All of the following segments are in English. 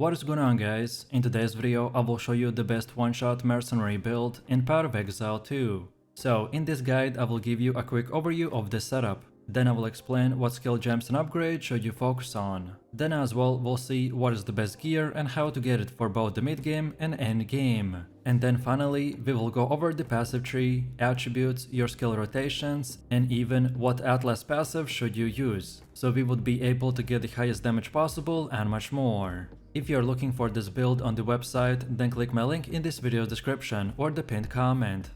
What is going on, guys? In today's video I will show you the best one-shot mercenary build in Path of Exile 2. So in this guide I will give you a quick overview of this setup. Then I will explain what skill gems and upgrades should you focus on. Then as well we'll see what is the best gear and how to get it for both the mid-game and end-game. And then finally we will go over the passive tree, attributes, your skill rotations, and even what Atlas passive should you use, so we would be able to get the highest damage possible and much more. If you're looking for this build on the website, then click my link in this video's description or the pinned comment.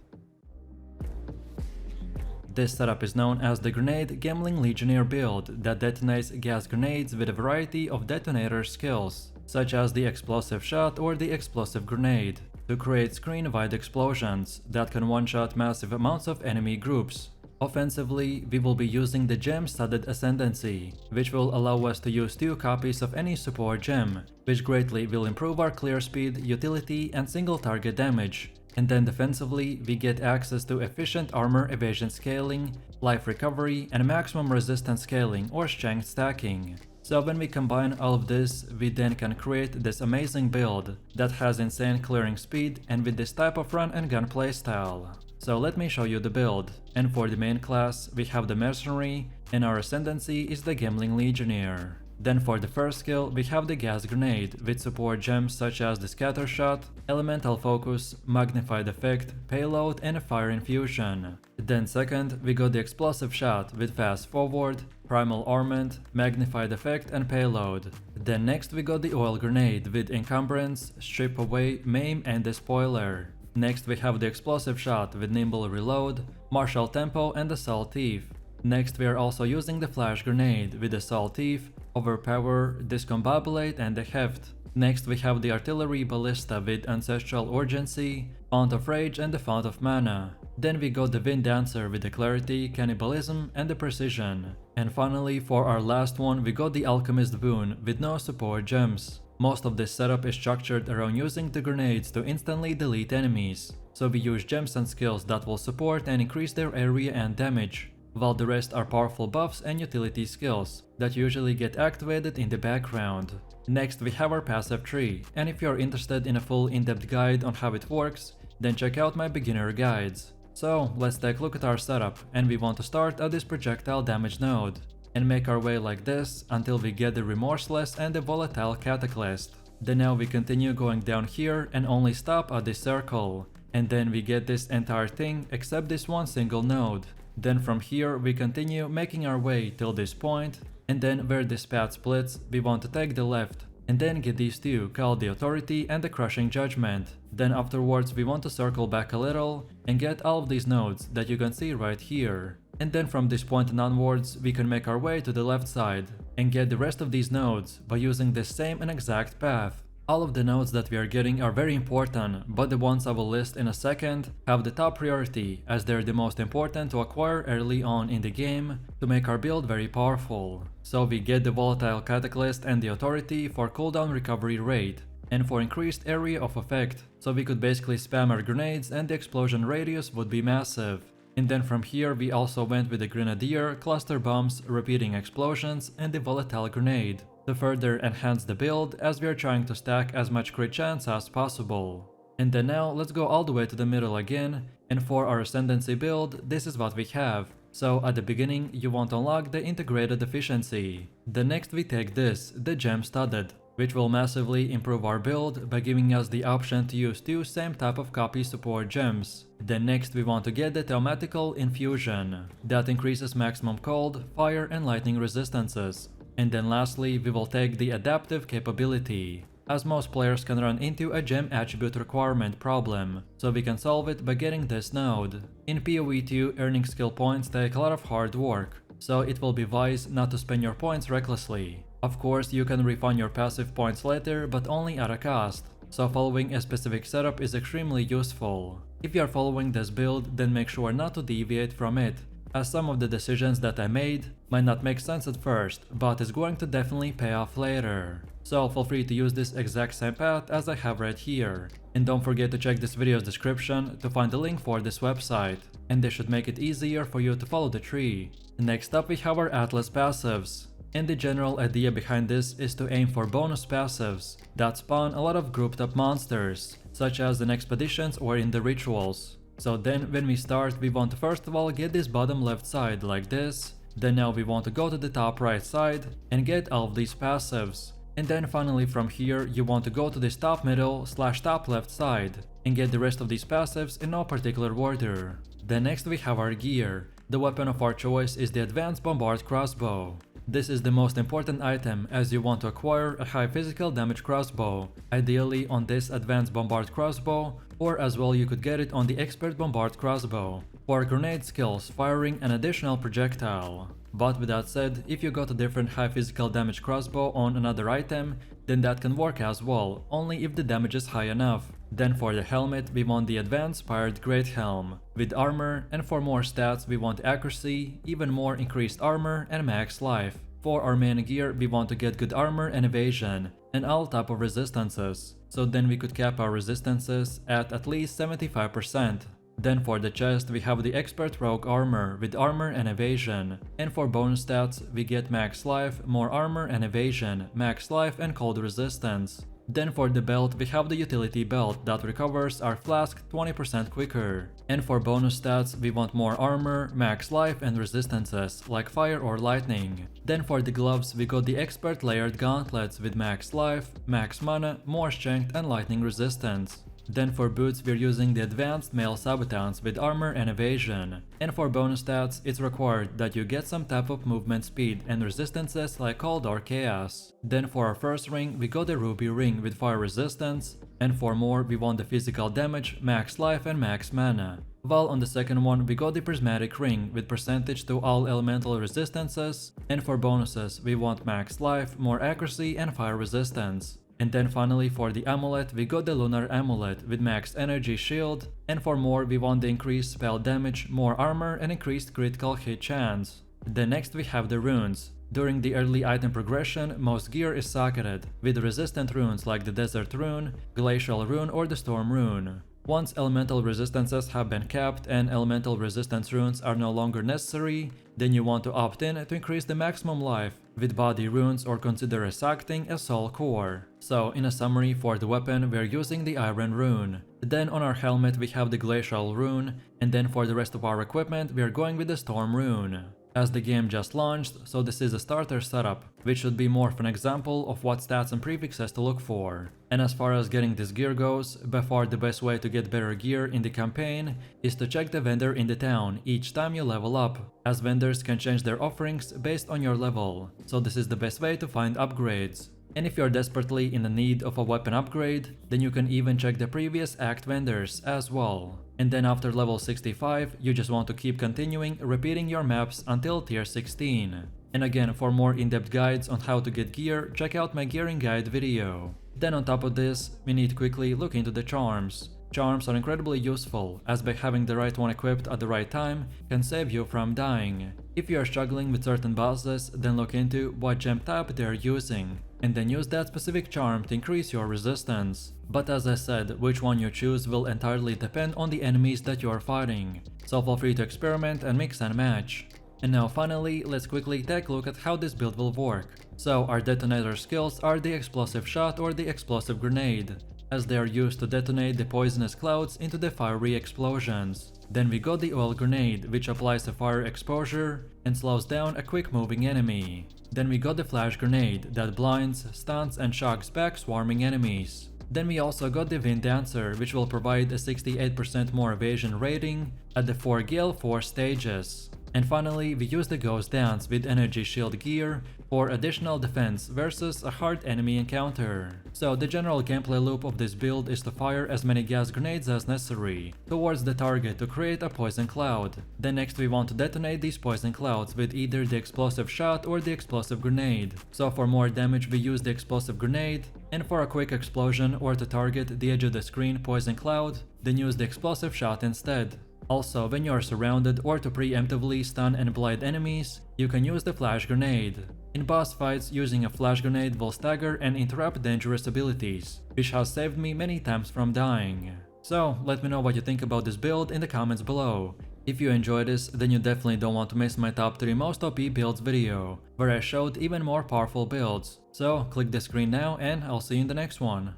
This setup is known as the Grenade Gemling Legionnaire build that detonates gas grenades with a variety of detonator skills, such as the explosive shot or the explosive grenade, to create screen-wide explosions that can one-shot massive amounts of enemy groups. Offensively, we will be using the gem-studded ascendancy, which will allow us to use 2 copies of any support gem, which greatly will improve our clear speed, utility, and single target damage. And then defensively, we get access to efficient armor evasion scaling, life recovery, and maximum resistance scaling or strength stacking. So when we combine all of this, we then can create this amazing build that has insane clearing speed and with this type of run and gun playstyle. So let me show you the build. And for the main class, we have the Mercenary, and our ascendancy is the Gemling Legionnaire. Then for the first skill, we have the gas grenade with support gems such as the scatter shot, elemental focus, magnified effect, payload, and fire infusion. Then second, we got the explosive shot with fast forward, primal armament, magnified effect, and payload. Then next we got the oil grenade with encumbrance, strip away, maim, and the spoiler. Next we have the explosive shot with nimble reload, martial tempo, and assault thief. Next we are also using the flash grenade with assault thief, overpower, discombobulate, and the heft. Next we have the artillery ballista with ancestral urgency, fount of rage, and the fount of mana. Then we got the wind dancer with the clarity, cannibalism, and the precision. And finally, for our last one, we got the alchemist boon with no support gems. Most of this setup is structured around using the grenades to instantly delete enemies, so we use gems and skills that will support and increase their area and damage, while the rest are powerful buffs and utility skills that usually get activated in the background. Next we have our passive tree, and if you're interested in a full in-depth guide on how it works, then check out my beginner guides. So let's take a look at our setup, and we want to start at this projectile damage node and make our way like this until we get the remorseless and the volatile cataclysm. Then now we continue going down here and only stop at this circle, and then we get this entire thing except this one single node. Then from here we continue making our way till this point, and then where this path splits we want to take the left and then get these two called the authority and the crushing judgment. Then afterwards we want to circle back a little and get all of these nodes that you can see right here. And then from this point and onwards we can make our way to the left side and get the rest of these nodes by using this same and exact path. All of the nodes that we are getting are very important, but the ones I will list in a second have the top priority as they're the most important to acquire early on in the game to make our build very powerful. So we get the volatile catalyst and the authority for cooldown recovery rate and for increased area of effect, so we could basically spam our grenades and the explosion radius would be massive. And then from here we also went with the grenadier, cluster bombs, repeating explosions, and the volatile grenade to further enhance the build as we are trying to stack as much crit chance as possible. And then now let's go all the way to the middle again, and for our ascendancy build this is what we have. So at the beginning you want to unlock the integrated efficiency. Then next we take this, the gem studded, which will massively improve our build by giving us the option to use 2 same type of copy support gems. Then next we want to get the thematical infusion that increases maximum cold, fire, and lightning resistances. And then lastly we will take the adaptive capability, as most players can run into a gem attribute requirement problem, so we can solve it by getting this node. In PoE 2 earning skill points take a lot of hard work, so it will be wise not to spend your points recklessly. Of course you can refund your passive points later, but only at a cost, so following a specific setup is extremely useful. If you are following this build, then make sure not to deviate from it, as some of the decisions that I made might not make sense at first, but is going to definitely pay off later. So feel free to use this exact same path as I have right here. And don't forget to check this video's description to find the link for this website, and this should make it easier for you to follow the tree. Next up we have our Atlas passives. And the general idea behind this is to aim for bonus passives that spawn a lot of grouped up monsters, such as in expeditions or in the rituals. So then when we start, we want to first of all get this bottom left side like this, then now we want to go to the top right side and get all of these passives. And then finally from here you want to go to this top middle / top left side and get the rest of these passives in no particular order. Then next we have our gear. The weapon of our choice is the advanced bombard crossbow. This is the most important item as you want to acquire a high physical damage crossbow, ideally on this advanced bombard crossbow, or as well you could get it on the expert bombard crossbow, for grenade skills firing an additional projectile. But with that said, if you got a different high physical damage crossbow on another item, then that can work as well, only if the damage is high enough. Then for the helmet we want the advanced spired great helm with armor, and for more stats we want accuracy, even more increased armor and max life. For our main gear we want to get good armor and evasion and all type of resistances, so then we could cap our resistances at least 75%. Then for the chest we have the expert rogue armor with armor and evasion, and for bonus stats we get max life, more armor and evasion, max life and cold resistance. Then for the belt we have the utility belt that recovers our flask 20% quicker. And for bonus stats we want more armor, max life and resistances like fire or lightning. Then for the gloves we got the expert layered gauntlets with max life, max mana, more strength and lightning resistance. Then for boots we're using the advanced mail sabotans with armor and evasion. And for bonus stats it's required that you get some type of movement speed and resistances like cold or chaos. Then for our first ring we got the ruby ring with fire resistance, and for more we want the physical damage, max life and max mana. While on the second one we got the prismatic ring with percentage to all elemental resistances, and for bonuses we want max life, more accuracy and fire resistance. And then finally for the amulet we got the lunar amulet with max energy shield, and for more we want the increased spell damage, more armor and increased critical hit chance. Then next we have the runes. During the early item progression most gear is socketed with resistant runes like the desert rune, glacial rune or the storm rune. Once elemental resistances have been capped and elemental resistance runes are no longer necessary, then you want to opt in to increase the maximum life with body runes or consider socketing a soul core. So in a summary, for the weapon we're using the iron rune. Then on our helmet we have the glacial rune, and then for the rest of our equipment we are going with the storm rune. As the game just launched, so this is a starter setup, which should be more of an example of what stats and prefixes to look for. And as far as getting this gear goes, by far the best way to get better gear in the campaign is to check the vendor in the town each time you level up, as vendors can change their offerings based on your level, so this is the best way to find upgrades. And if you're desperately in the need of a weapon upgrade, then you can even check the previous act vendors as well. And then after level 65, you just want to keep continuing repeating your maps until tier 16. And again, for more in-depth guides on how to get gear, check out my gearing guide video. Then on top of this, we need to quickly look into the charms. Charms are incredibly useful, as by having the right one equipped at the right time can save you from dying. If you are struggling with certain bosses, then look into what gem type they are using, and then use that specific charm to increase your resistance. But as I said, which one you choose will entirely depend on the enemies that you are fighting, so feel free to experiment and mix and match. And now finally, let's quickly take a look at how this build will work. So our detonator skills are the explosive shot or the explosive grenade, as they are used to detonate the poisonous clouds into the fiery explosions. Then we got the oil grenade, which applies a fire exposure and slows down a quick moving enemy. Then we got the flash grenade that blinds, stuns and shocks back swarming enemies. Then we also got the Wind Dancer, which will provide a 68% more evasion rating at the 4 Gale 4 stages. And finally, we use the Ghost Dance with energy shield gear for additional defense versus a hard enemy encounter. So the general gameplay loop of this build is to fire as many gas grenades as necessary towards the target to create a poison cloud. Then next we want to detonate these poison clouds with either the explosive shot or the explosive grenade. So for more damage we use the explosive grenade, and for a quick explosion or to target the edge of the screen poison cloud, then use the explosive shot instead. Also, when you are surrounded or to preemptively stun and blind enemies, you can use the flash grenade. In boss fights, using a flash grenade will stagger and interrupt dangerous abilities, which has saved me many times from dying. So, let me know what you think about this build in the comments below. If you enjoyed this, then you definitely don't want to miss my top 3 most OP builds video, where I showed even more powerful builds. So click the screen now and I'll see you in the next one.